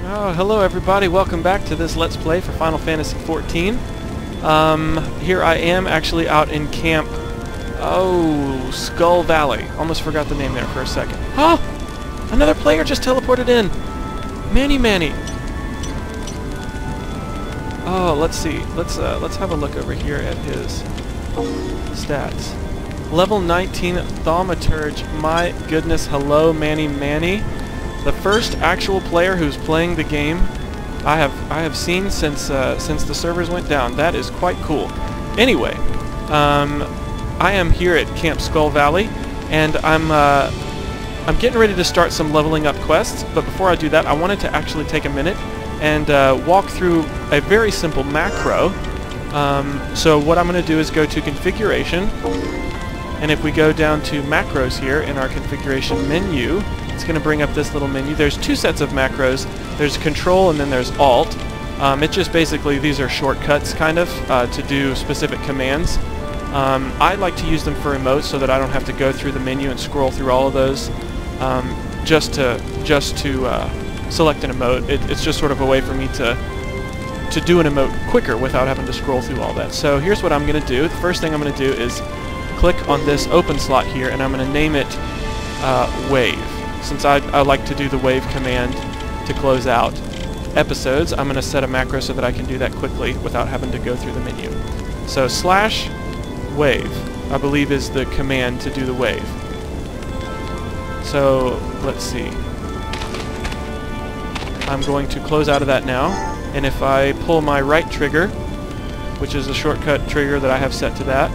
Oh, hello everybody. Welcome back to this Let's Play for Final Fantasy XIV. Here I am actually out in Camp... Oh, Skull Valley. Almost forgot the name there for a second. Huh? Another player just teleported in. Manny. Oh, let's see. Let's have a look over here at his stats. Level 19 Thaumaturge. My goodness, hello Manny. The first actual player who's playing the game I have seen since the servers went down. That is quite cool. Anyway, I am here at Camp Skull Valley, and I'm getting ready to start some leveling up quests. But before I do that, I wanted to actually take a minute and walk through a very simple macro. So what I'm going to do is go to configuration, and if we go down to macros here in our configuration menu, it's going to bring up this little menu. There's two sets of macros. There's control and then there's alt. It's just basically these are shortcuts kind of to do specific commands. I like to use them for emotes so that I don't have to go through the menu and scroll through all of those just to select an emote. It's just sort of a way for me to do an emote quicker without having to scroll through all that. So here's what I'm going to do. The first thing I'm going to do is click on this open slot here, and I'm going to name it Wave. Since I like to do the wave command to close out episodes, I'm going to set a macro so that I can do that quickly without having to go through the menu. So /wave, I believe, is the command to do the wave. So let's see. I'm going to close out of that now, and if I pull my right trigger, which is a shortcut trigger that I have set to that,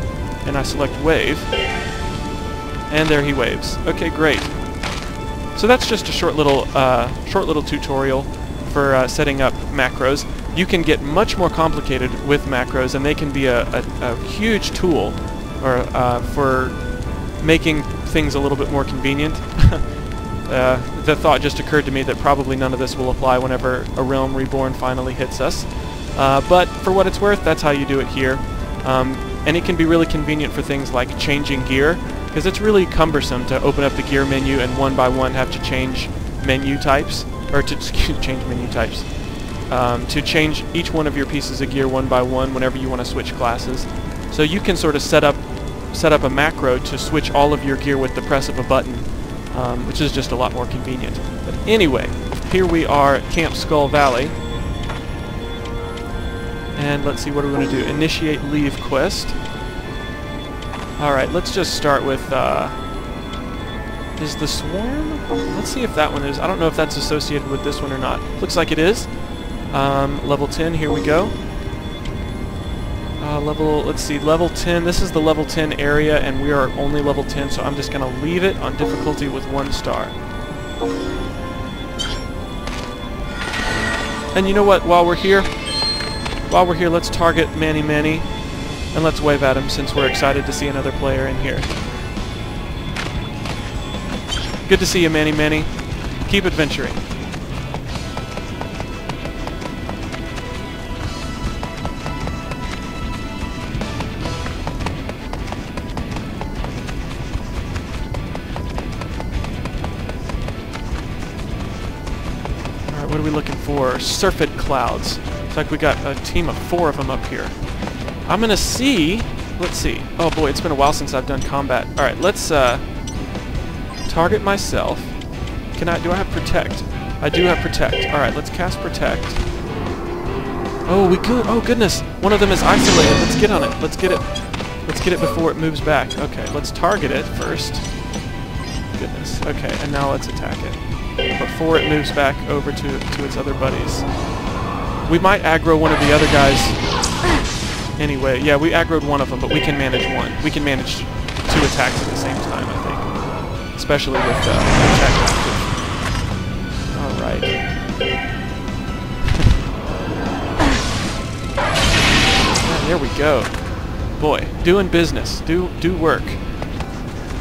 and I select wave, and there he waves. Okay, great. So that's just a short little tutorial for setting up macros. You can get much more complicated with macros, and they can be a huge tool for making things a little bit more convenient. The thought just occurred to me that probably none of this will apply whenever A Realm Reborn finally hits us. But for what it's worth, that's how you do it here. And it can be really convenient for things like changing gear, because it's really cumbersome to open up the gear menu and one by one have to change menu types, or to change menu types, to change each one of your pieces of gear one by one whenever you want to switch classes. So you can sort of set up a macro to switch all of your gear with the press of a button, which is just a lot more convenient. But anyway, here we are at Camp Skull Valley, and let's see what we're going to do. Initiate leave quest. Alright, let's just start with, is the Swarm? Let's see if that one is. I don't know if that's associated with this one or not. Looks like it is. Level 10, here we go. Let's see, level 10. This is the level 10 area, and we are only level 10, so I'm just going to leave it on difficulty with 1 star. And you know what, while we're here, let's target Manny. And let's wave at him since we're excited to see another player in here. Good to see you, Manny. Keep adventuring. Alright, what are we looking for? Surfeit clouds. Looks like we got a team of 4 of them up here. I'm gonna see. Let's see. Oh boy, it's been a while since I've done combat. All right, let's target myself. Do I have protect? I do have protect. All right, let's cast protect. Oh, we could. Oh goodness, one of them is isolated. Let's get on it. Let's get it before it moves back. Okay, let's target it first. Goodness. Okay, and now let's attack it before it moves back over to its other buddies. We might aggro one of the other guys. Anyway, yeah, we aggroed one of them, but we can manage one. We can manage 2 attacks at the same time, I think. Especially with attack active. Alright. There we go. Boy, doing business. Do work.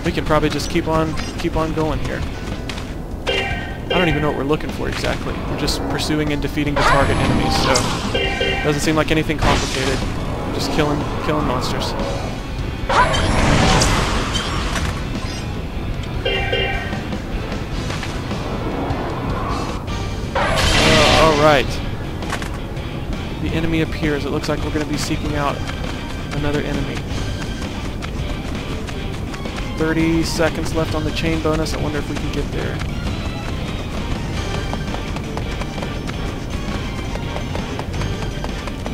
We can probably just keep on going here. I don't even know what we're looking for exactly. We're just pursuing and defeating the target enemies, so doesn't seem like anything complicated. Just killing monsters. enemy appears, it looks like we're going to be seeking out another enemy. 30 seconds left on the chain bonus. I wonder if we can get there.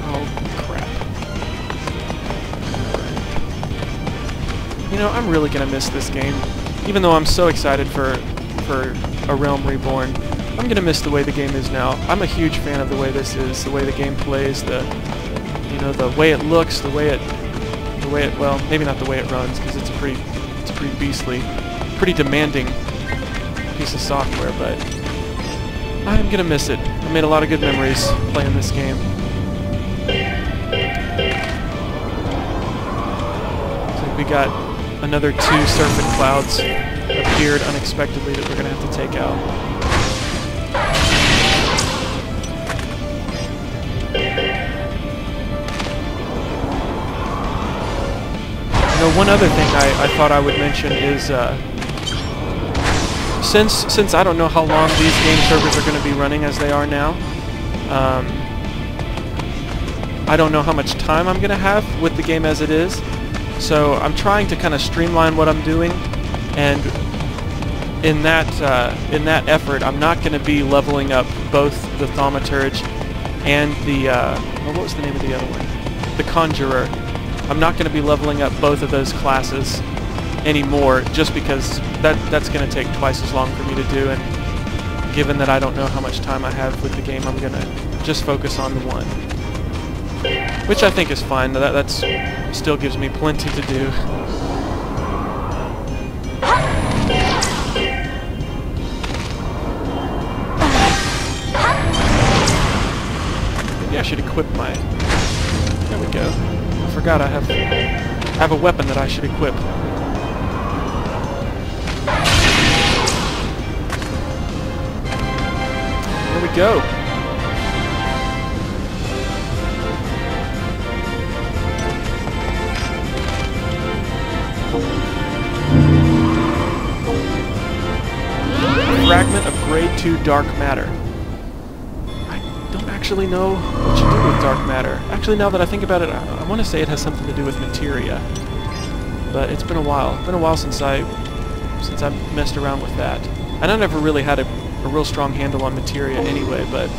Oh, crap. You know, I'm really going to miss this game. Even though I'm so excited for A Realm Reborn, I'm going to miss the way the game is now. I'm a huge fan of the way this is, the way the game plays, the way it looks, the way it, well, maybe not the way it runs, because it's pretty beastly, pretty demanding piece of software, but I'm going to miss it. I made a lot of good memories playing this game. So we got another 2 serpent clouds appeared unexpectedly that we're going to have to take out. You know, one other thing I thought I would mention is, since I don't know how long these game servers are going to be running as they are now, I don't know how much time I'm going to have with the game as it is, so I'm trying to kind of streamline what I'm doing, and in that effort, I'm not going to be leveling up both the Thaumaturge and the, what was the name of the other one? The Conjurer. I'm not going to be leveling up both of those classes anymore, just because that's going to take twice as long for me to do, and given that I don't know how much time I have with the game, I'm going to just focus on the one. Which I think is fine. That's still gives me plenty to do. Maybe I should equip my... There we go. I forgot I have a weapon that I should equip. Here we go. Fragment of grade 2 dark matter. I don't actually know what you do with dark matter. Actually, now that I think about it, I want to say it has something to do with materia. But it's been a while. It's been a while since I messed around with that. And I never really had a real strong handle on materia anyway, but...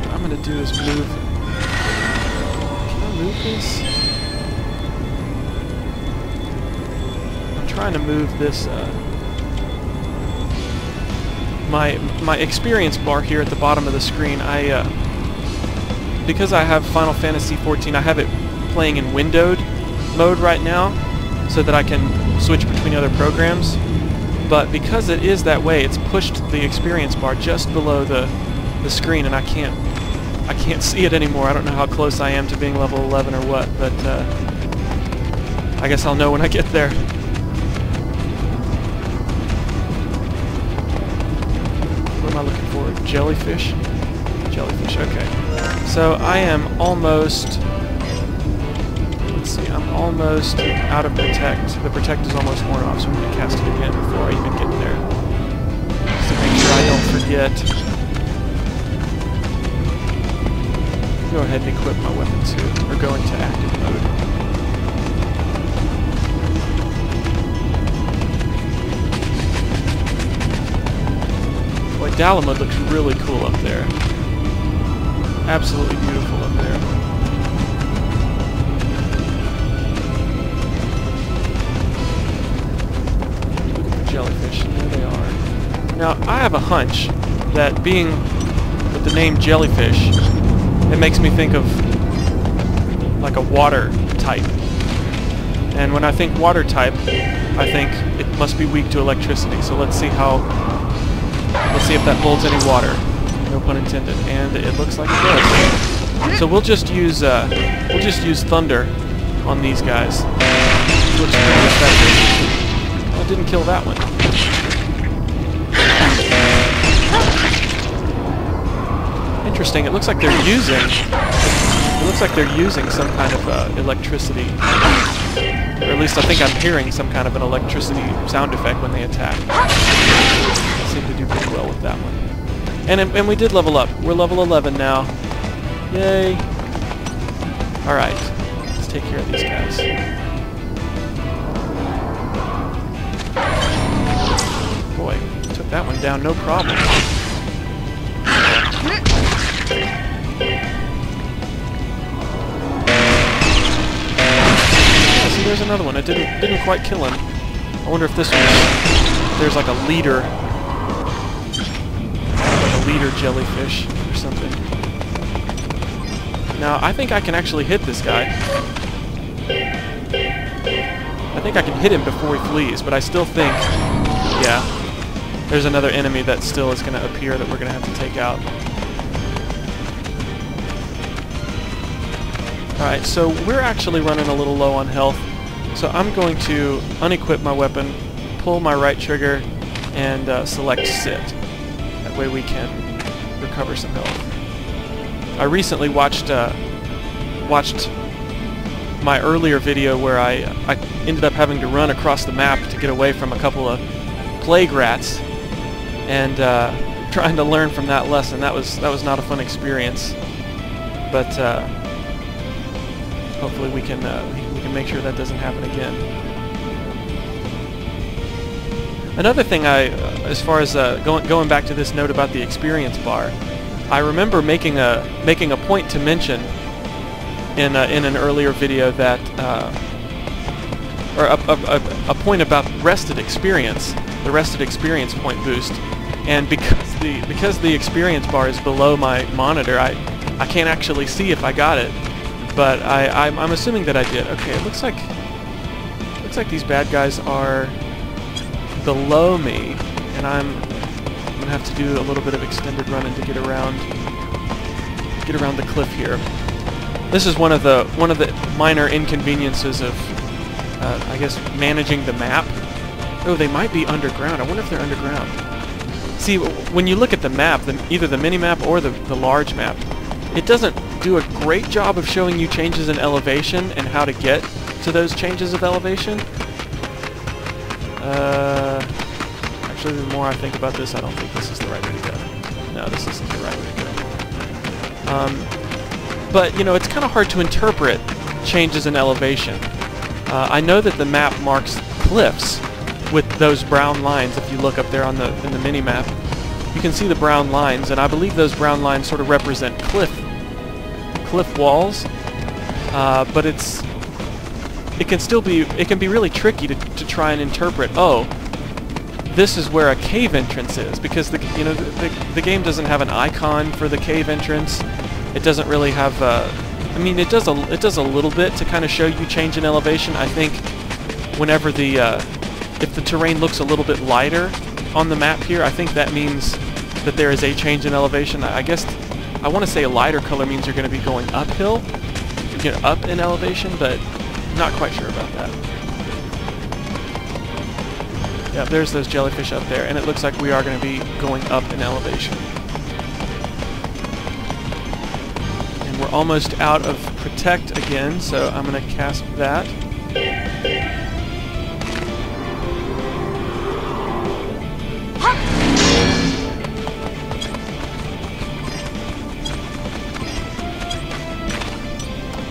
What I'm going to do is move... Can I move this? I'm trying to move this, my experience bar here at the bottom of the screen. Because I have Final Fantasy XIV, I have it playing in windowed mode right now, so that I can switch between other programs. But because it is that way, it's pushed the experience bar just below the screen, and I can't see it anymore. I don't know how close I am to being level 11 or what, but I guess I'll know when I get there. What am I looking for? Jellyfish? Jellyfish, okay. So I am almost... Let's see, I'm almost out of Protect. The Protect is almost worn off, so I'm going to cast it again before I even get there. Just to make sure I don't forget. Go ahead and equip my weapon too, or go into active mode. Boy, Dalamud looks really cool up there. Absolutely beautiful up there. Look at the jellyfish, there they are. Now, I have a hunch that being with the name jellyfish, it makes me think of like a water type. And when I think water type, I think it must be weak to electricity. So let's see if that holds any water. No pun intended. And it looks like it does. So we'll just use thunder on these guys. Looks pretty effective. Oh, it didn't kill that one. Interesting. It looks like they're using some kind of electricity. Or at least I think I'm hearing some kind of an electricity sound effect when they attack. I seem to do pretty well with that one. And we did level up. We're level 11 now. Yay! Alright, let's take care of these guys. Boy, took that one down no problem. Yeah, see, there's another one. It didn't quite kill him. I wonder if this one, there's like a leader jellyfish or something. Now, I think I can actually hit this guy. I think I can hit him before he flees, but I still think, yeah, there's another enemy that still is going to appear that we're going to have to take out. Alright, so we're actually running a little low on health, so I'm going to unequip my weapon, pull my right trigger, and select sit. That way we can recover some health. I recently watched my earlier video where I ended up having to run across the map to get away from a couple of plague rats, and trying to learn from that lesson. That was not a fun experience, but hopefully we can make sure that doesn't happen again. Another thing, as far as going back to this note about the experience bar, I remember making a point to mention in an earlier video that, or a point about rested experience, the rested experience point boost, and because the experience bar is below my monitor, I can't actually see if I got it, but I'm assuming that I did. Okay, it looks like these bad guys are below me, and I'm gonna have to do a little bit of extended running to get around the cliff here. This is one of the minor inconveniences of I guess managing the map. Oh, they might be underground. I wonder if they're underground. See, when you look at the map, either the mini-map or the large map, it doesn't do a great job of showing you changes in elevation and how to get to those changes of elevation. Actually, the more I think about this, I don't think this is the right way to go. No, this isn't the right way to go. But, you know, it's kind of hard to interpret changes in elevation. I know that the map marks cliffs with those brown lines. If you look up there in the mini-map, you can see the brown lines, and I believe those brown lines sort of represent cliff walls. But it can be really tricky to try and interpret. Oh, this is where a cave entrance is, because the game doesn't have an icon for the cave entrance. It doesn't really have I mean, it does a little bit to kind of show you change in elevation. I think whenever if the terrain looks a little bit lighter on the map here, I think that means that there is a change in elevation. I guess I want to say a lighter color means you're going to be going uphill, up in elevation, but I'm not quite sure about that. Yeah, there's those jellyfish up there, and it looks like we are going to be going up in elevation. And we're almost out of Protect again, so I'm going to cast that.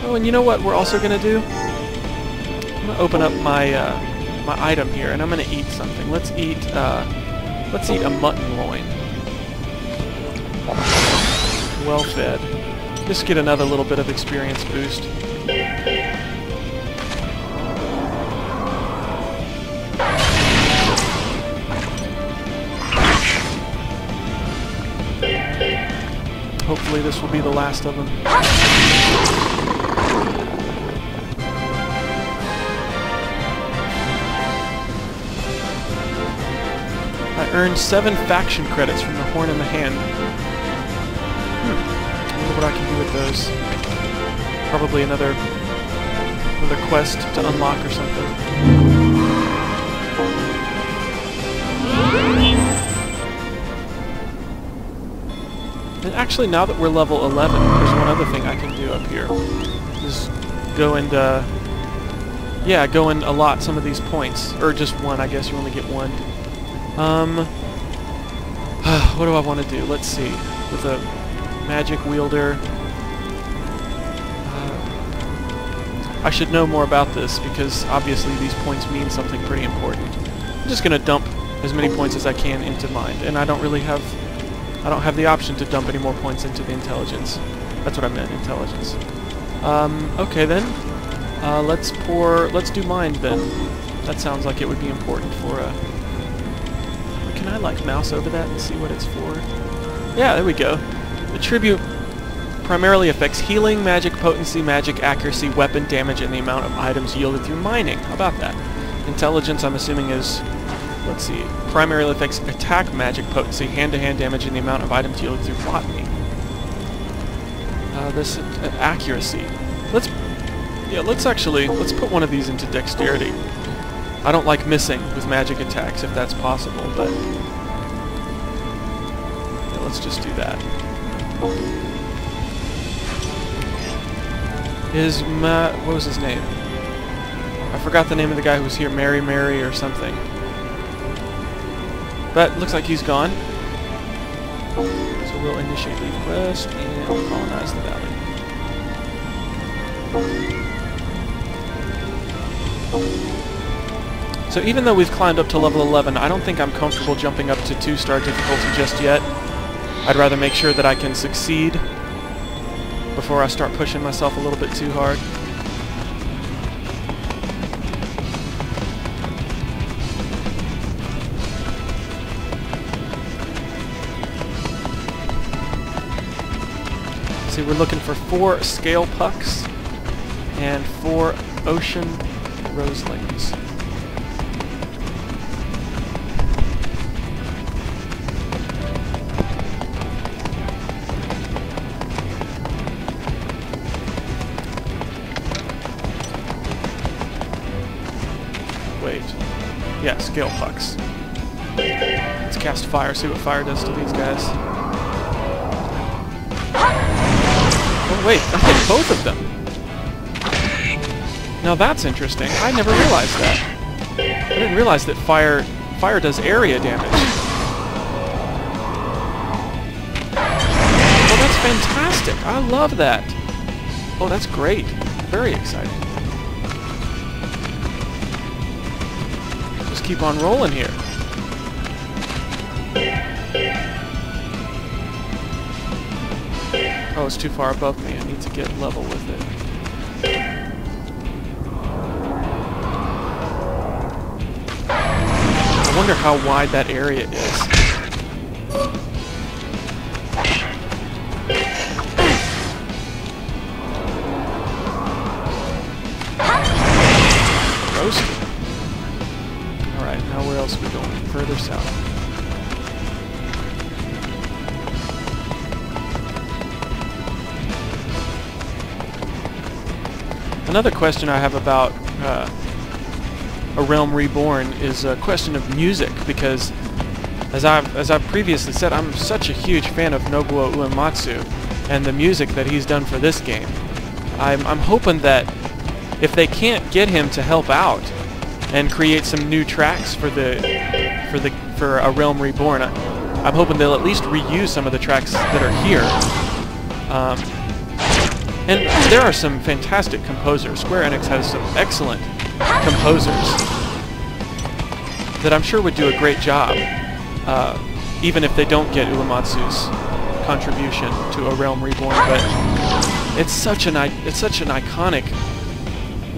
Oh, and you know what we're also going to do? I'm going to open up my my item here, and I'm going to eat something. Let's eat a mutton loin. Well fed. Just get another little bit of experience boost. Hopefully this will be the last of them. I earned 7 faction credits from the horn in the hand. I wonder what I can do with those. Probably another quest to unlock or something. And actually, now that we're level 11, there's one other thing I can do up here. Just go and, yeah, go and allot some of these points. Or just one, I guess you only get one. What do I want to do? Let's see. With a magic wielder... I should know more about this, because obviously these points mean something pretty important. I'm just going to dump as many points as I can into mind, and I don't have the option to dump any more points into the intelligence. That's what I meant, intelligence. Okay then. Let's do mind then. That sounds like it would be important for a... Can I, like, mouse over that and see what it's for? Yeah, there we go. The tribute primarily affects healing, magic potency, magic accuracy, weapon damage, and the amount of items yielded through mining. How about that? Intelligence, I'm assuming, is... Let's see. Primarily affects attack magic potency, hand-to-hand damage, and the amount of items yielded through botany. This accuracy. Let's put one of these into dexterity. I don't like missing with magic attacks if that's possible, but yeah, let's just do that. What was his name? I forgot the name of the guy who was here. Mary or something. But looks like he's gone. So we'll initiate the quest and colonize the valley. So even though we've climbed up to level 11, I don't think I'm comfortable jumping up to 2-star difficulty just yet. I'd rather make sure that I can succeed before I start pushing myself a little bit too hard. See, we're looking for 4 scale pucks and 4 ocean roselings. Wait. Yeah, scale pucks. Let's cast fire, see what fire does to these guys. Oh wait, I hit both of them! Now that's interesting. I never realized that. I didn't realize that fire does area damage. Well, that's fantastic! I love that! Oh, that's great. Very exciting. Just keep on rolling here. Oh, it's too far above me. I need to get level with it. I wonder how wide that area is. Roasted. Alright, now where else are we going? Further south. Another question I have about A Realm Reborn is a question of music, because as I've previously said, I'm such a huge fan of Nobuo Uematsu and the music that he's done for this game. I'm hoping that if they can't get him to help out and create some new tracks for A Realm Reborn, I'm hoping they'll at least reuse some of the tracks that are here. And there are some fantastic composers. Square Enix has some excellent composers that I'm sure would do a great job, even if they don't get Uematsu's contribution to A Realm Reborn. But it's such an iconic,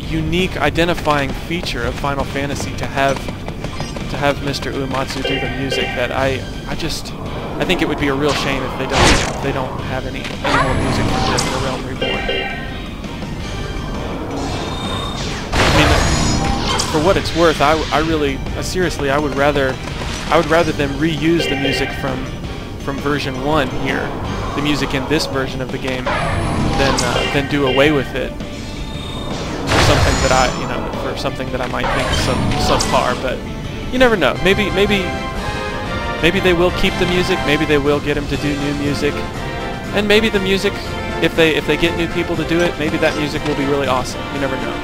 unique, identifying feature of Final Fantasy to have Mr. Uematsu do the music that I think it would be a real shame if they don't have any more music from this in A Realm Reborn. I mean, for what it's worth, seriously, I would rather them reuse the music from version 1 here, the music in this version of the game, than do away with it for something that I might think is subpar. But you never know. Maybe they will keep the music. Maybe they will get him to do new music, and maybe the music, if they get new people to do it, maybe that music will be really awesome. You never know.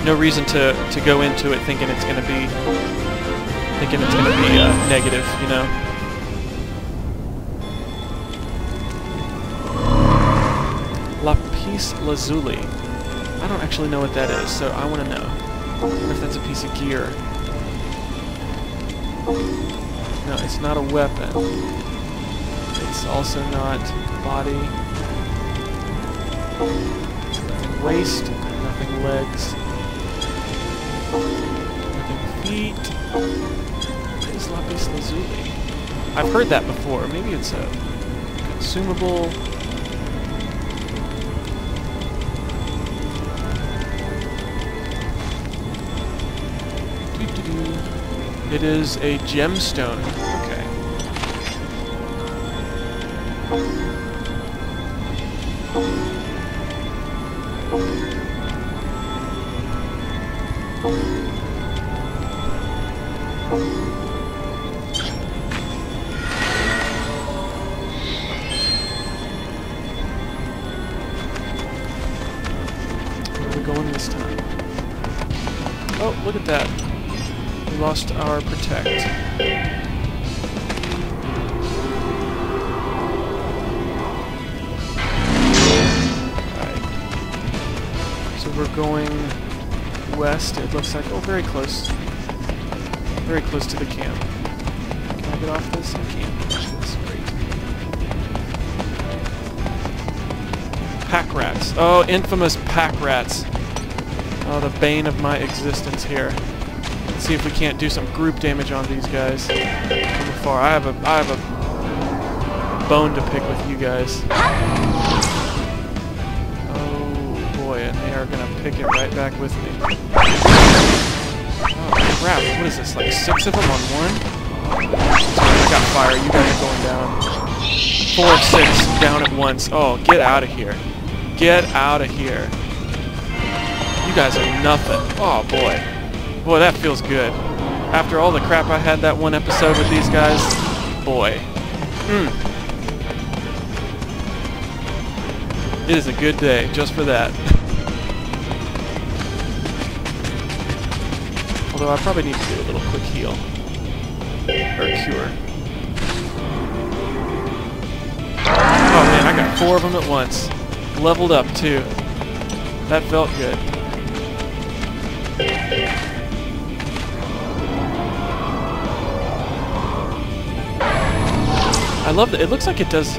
no reason to go into it thinking it's gonna be negative, you know. Lapis lazuli. I don't actually know what that is, so I want to know. I wonder if that's a piece of gear. No, it's not a weapon. It's also not body. Nothing waist, nothing legs, nothing feet. What is lapis lazuli? I've heard that before. Maybe it's a consumable. It is a gemstone. Okay. Where are we going this time? Oh, look at that. We lost our protect. Alright. So we're going west, it looks like. Oh, very close. Very close to the camp. Can I get off this? I can't get off this. Great. Pack rats. Oh, infamous pack rats. Oh, the bane of my existence here. Let's see if we can't do some group damage on these guys from afar. I have a bone to pick with you guys. Oh boy, and they are gonna pick it right back with me. Oh crap! What is this? Like 6 of them on one? I got fire. You guys are going down. 4 of 6 down at once. Oh, get out of here! Get out of here! You guys are nothing. Oh boy. Boy, that feels good. After all the crap I had that one episode with these guys, boy. It is a good day, just for that. Although I probably need to do a little quick heal. Or cure. Oh man, I got 4 of them at once. Leveled up, too. That felt good. I love that. It looks like it does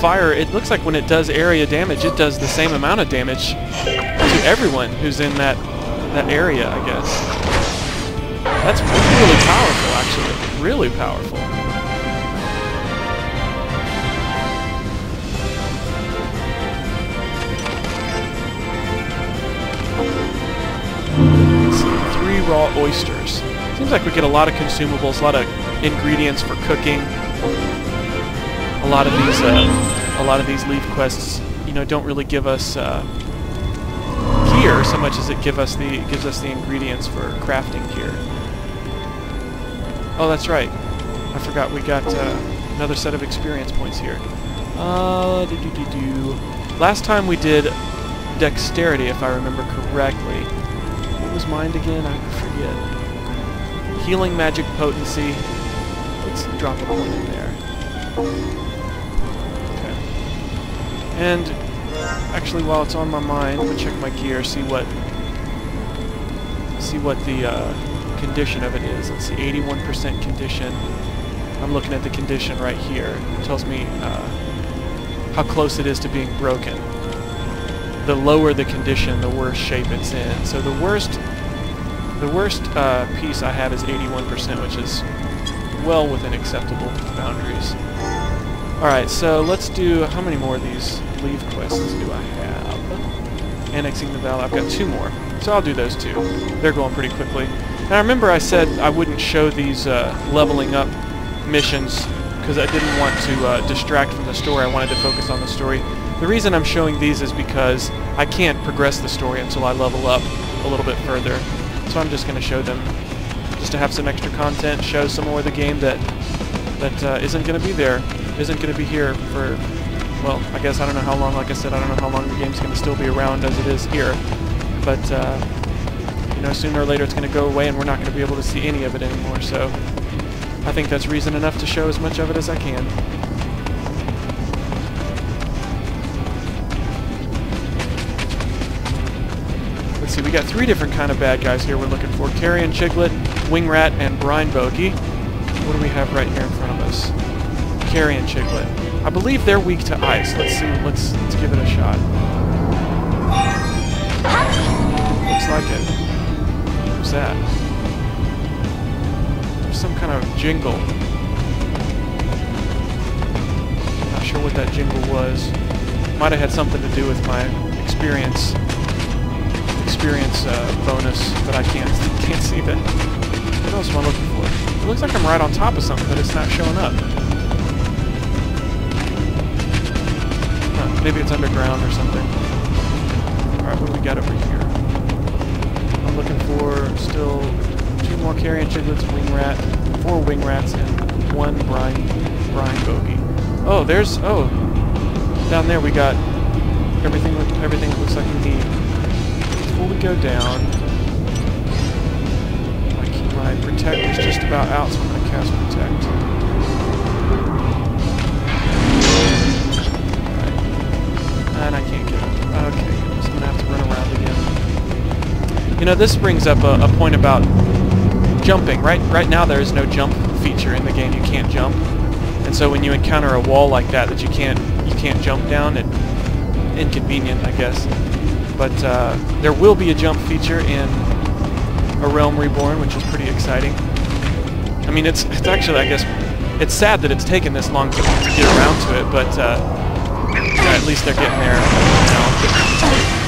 fire. It looks like when it does area damage, it does the same amount of damage to everyone who's in that area, I guess. That's really powerful, actually. Really powerful. Let's see, 3 raw oysters. Seems like we get a lot of consumables, a lot of ingredients for cooking. A lot of these leaf quests, you know, don't really give us gear so much as it gives us the ingredients for crafting gear. Oh, that's right. I forgot we got another set of experience points here. Last time we did dexterity, if I remember correctly. What was mine again? I forget. Healing magic potency. Let's drop a point in there. And actually, while it's on my mind, I'm gonna check my gear, see what the condition of it is. Let's see, 81% condition. I'm looking at the condition right here. It tells me how close it is to being broken. The lower the condition, the worse shape it's in. So the worst piece I have is 81%, which is well within acceptable boundaries. Alright, so let's do, how many more of these leave quests do I have? Annexing the valley, I've got 2 more. So I'll do those 2. They're going pretty quickly. Now remember I said I wouldn't show these leveling up missions because I didn't want to distract from the story. I wanted to focus on the story. The reason I'm showing these is because I can't progress the story until I level up a little bit further. So I'm just going to show them just to have some extra content, show some more of the game that isn't going to be there. Isn't going to be here for, well, I guess I don't know how long. Like I said, I don't know how long the game's going to still be around as it is here. But you know, sooner or later it's going to go away and we're not going to be able to see any of it anymore, so I think that's reason enough to show as much of it as I can. Let's see, we got 3 different kind of bad guys here we're looking for. Carrion Chiglet, Wing Rat, and Brine Bogey. What do we have right here in front of us? Carrion Chiglet. I believe they're weak to ice. Let's see, let's give it a shot. Looks like it. What's that? There's some kind of jingle. Not sure what that jingle was. Might have had something to do with my experience bonus, but I can't see that. What else am I looking for? It looks like I'm right on top of something, but it's not showing up. Huh, maybe it's underground or something. Alright, what do we got over here? I'm looking for still 2 more Carrion Chiglets, Wing Rat, 4 Wing Rats, and 1 Brine Bogey. Oh, down there we got everything that looks like we need. Before we go down, my Protect is just about out, so I'm going to cast Protect. Alright. And I can't get it. Okay, so I'm going to have to run around again. You know, this brings up a point about jumping. Right now there is no jump feature in the game. You can't jump. And so when you encounter a wall like that you can't jump down, it's inconvenient, I guess. But there will be a jump feature in A Realm Reborn, which is pretty exciting. I mean, it's actually, I guess, it's sad that it's taken this long to get around to it, but at least they're getting there now.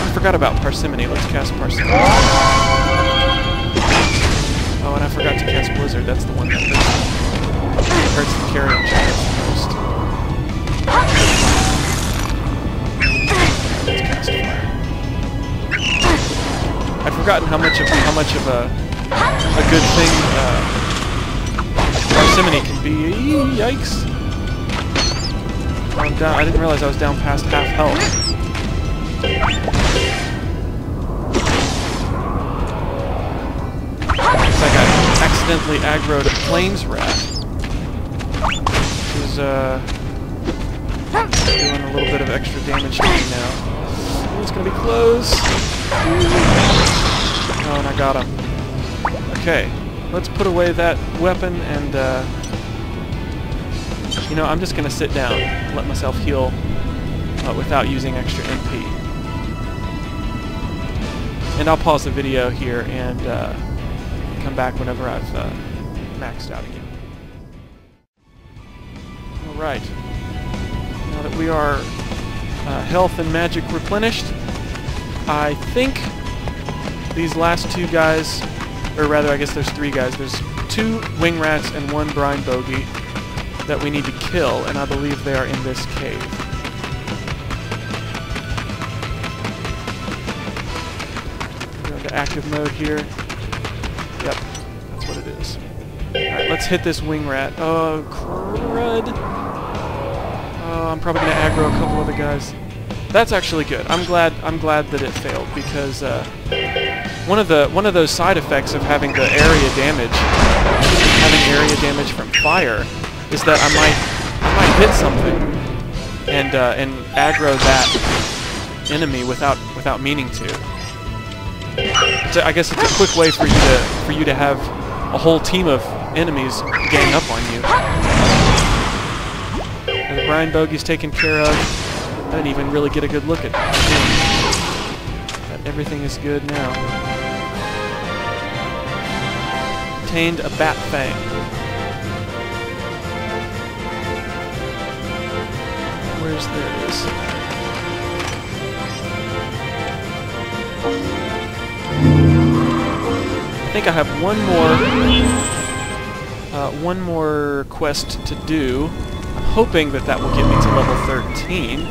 I forgot about Parsimony. Let's cast Parsimony. Oh, and I forgot to cast Blizzard. That's the one that hurts the Carrion Chiglets the most. Let's cast Fire. I'd forgotten how much of a good thing Parsimony can be. Yikes! I'm down. I didn't realize I was down past half health. Looks like I accidentally aggroed a Flames Rat, which is doing a little bit of extra damage to me now. It's gonna be close. Oh, and I got him. Okay, let's put away that weapon and, you know, I'm just going to sit down and let myself heal without using extra MP. And I'll pause the video here and come back whenever I've maxed out again. Alright, now that we are health and magic replenished, I think these last 2 guys, or rather I guess there's 3 guys, there's 2 Wing Rats and 1 Brine Bogey that we need to kill, and I believe they are in this cave. Go into active mode here. Yep, that's what it is. Alright, let's hit this Wing Rat. Oh, crud. Oh, I'm probably going to aggro a couple other guys. That's actually good. I'm glad that it failed, because one of those side effects of having the area damage from fire is that I might hit something and aggro that enemy without meaning to. So I guess it's a quick way for you to have a whole team of enemies gang up on you. And the Brine Bogey's taken care of. I didn't even really get a good look at him. But everything is good now. Obtained a Bat Fang. There it is. I think I have one more quest to do. I'm hoping that will get me to level 13.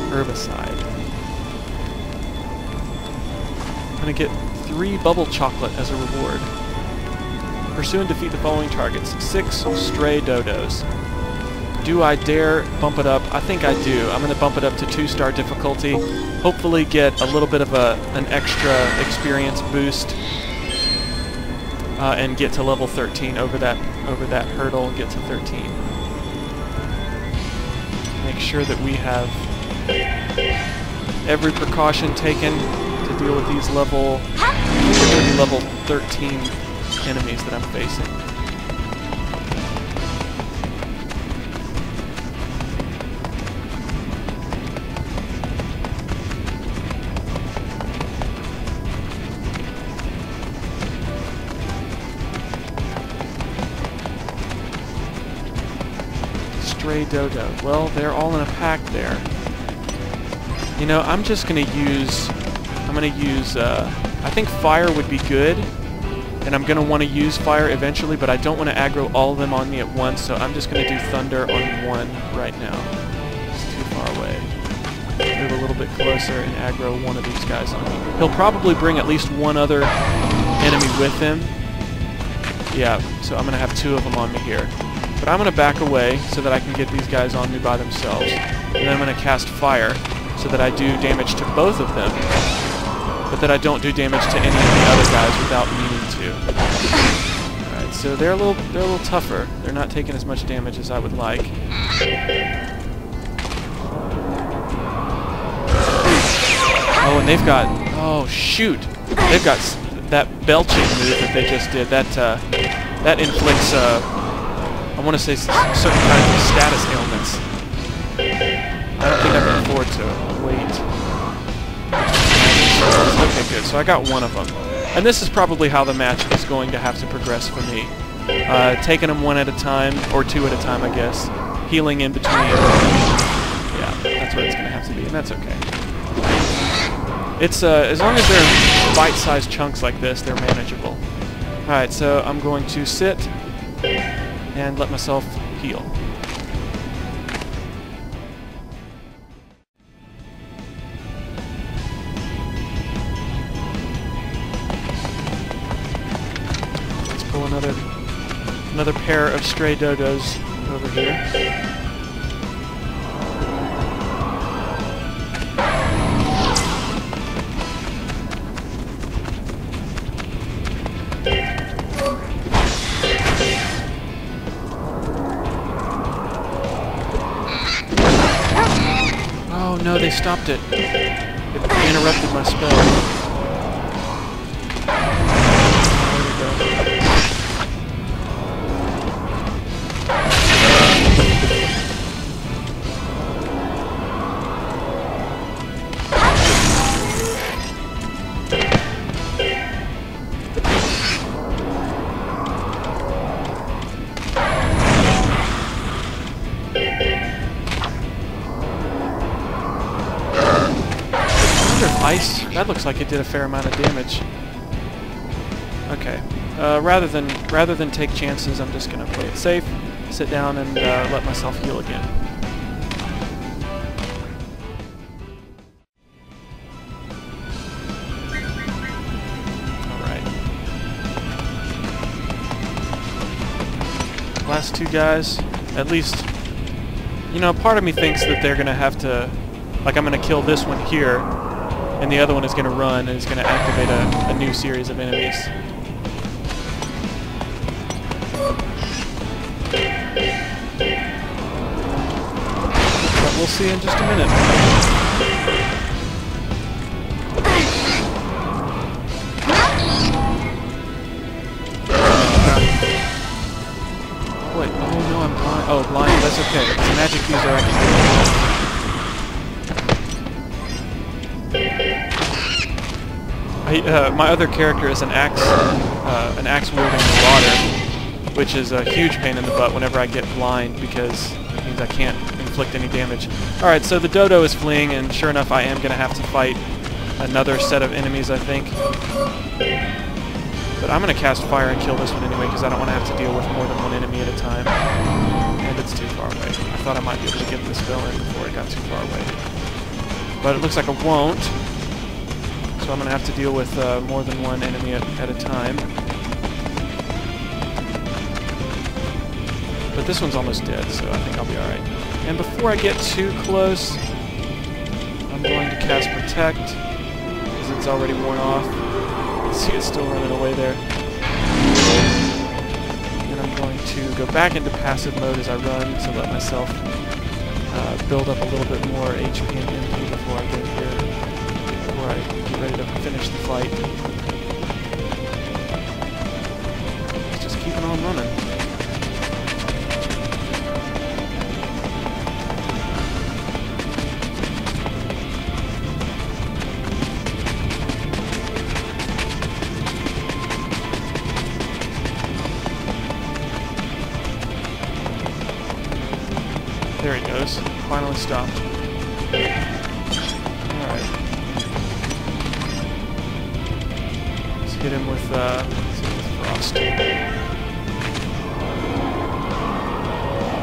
Herbicide. I'm gonna get 3 bubble chocolate as a reward. Pursue and defeat the following targets. 6 stray dodos. Do I dare bump it up? I think I do. I'm going to bump it up to 2-star difficulty. Hopefully get a little bit of an extra experience boost. And get to level 13 over that hurdle and get to 13. Make sure that we have every precaution taken to deal with these level 13 enemies that I'm facing. Stray dodo. Well, they're all in a pack there. You know, I'm just gonna use, I think fire would be good, and I'm gonna want to use fire eventually, but I don't want to aggro all of them on me at once, so I'm just gonna do thunder on one right now. It's too far away. Move a little bit closer and aggro one of these guys on me. He'll probably bring at least one other enemy with him. Yeah, so I'm gonna have 2 of them on me here. But I'm going to back away so that I can get these guys on me by themselves. And then I'm going to cast fire so that I do damage to both of them, but that I don't do damage to any of the other guys without meaning to. Alright, so they're a little tougher. They're not taking as much damage as I would like. Oh, and they've got... Oh, shoot! They've got that belching move that they just did. That inflicts... I want to say certain kinds of status ailments. I don't think I can afford to wait. Okay, good. So I got one of them. And this is probably how the match is going to have to progress for me. Taking them one at a time, or 2 at a time, I guess. Healing in between. Yeah, that's what it's going to have to be, and that's okay. It's as long as they're bite-sized chunks like this, they're manageable. Alright, so I'm going to sit and let myself heal. Let's pull another pair of stray dodos over here. Oh no, they stopped it. It interrupted my spell. There we go. Ice? That looks like it did a fair amount of damage. Okay. Rather than take chances, I'm just gonna play it safe, sit down, and let myself heal again. Alright. Last 2 guys, at least, you know, part of me thinks that they're gonna have to, like, I'm gonna kill this one here, and the other one is going to run and is going to activate a new series of enemies. But we'll see in just a minute. Wait, oh no, I'm blind. Oh, blind, that's okay. It's a magic user, I can do it. My other character is an axe wielding marauder, which is a huge pain in the butt whenever I get blind because it means I can't inflict any damage. Alright, so the dodo is fleeing, and sure enough I am going to have to fight another set of enemies, I think. But I'm going to cast fire and kill this one anyway because I don't want to have to deal with more than one enemy at a time. And it's too far away. I thought I might be able to get this spell in before it got too far away. But it looks like I won't. So I'm going to have to deal with more than one enemy at a time. But this one's almost dead, so I think I'll be alright. And before I get too close, I'm going to cast Protect, because it's already worn off. You can see it's still running away there. And I'm going to go back into passive mode as I run to let myself build up a little bit more HP and MP before I get here, before I get ready to finish the fight. It's just keeping on running. There he goes. Finally stopped. Alright. Let's hit him with Frost.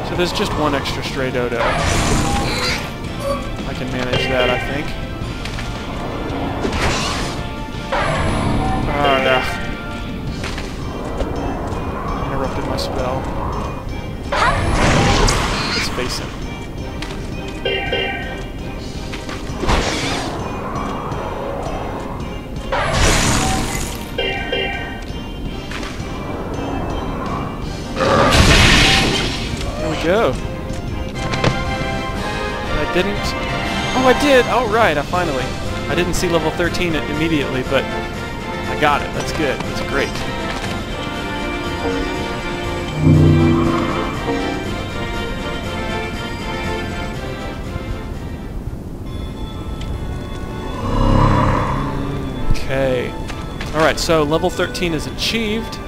So there's just one extra stray dodo. I can manage that, I think. Oh, no. Interrupted my spell. Let's face him. There we go. I didn't... Oh, I did! Oh, right, I finally... I didn't see level 13 immediately, but I got it. That's good. That's great. Okay. Alright, so level 13 is achieved.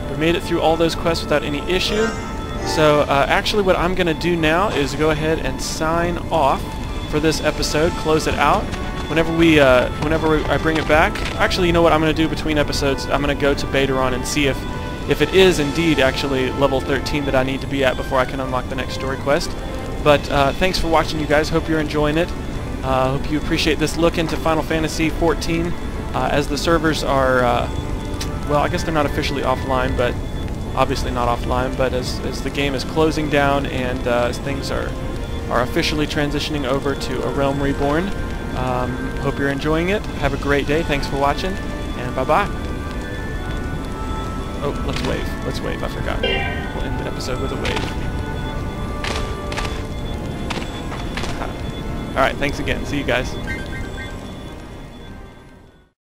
We made it through all those quests without any issue. So actually what I'm going to do now is go ahead and sign off for this episode, close it out. Whenever I bring it back, actually, you know what I'm going to do between episodes? I'm going to go to Betaron and see if it is indeed actually level 13 that I need to be at before I can unlock the next story quest. But thanks for watching, you guys. Hope you're enjoying it. Hope you appreciate this look into Final Fantasy XIV. As the servers are, well, I guess they're not officially offline, but obviously not offline, but as the game is closing down and as things are officially transitioning over to A Realm Reborn, hope you're enjoying it. Have a great day. Thanks for watching, and bye-bye. Oh, let's wave. Let's wave. I forgot. We'll end the episode with a wave. Alright, thanks again. See you guys.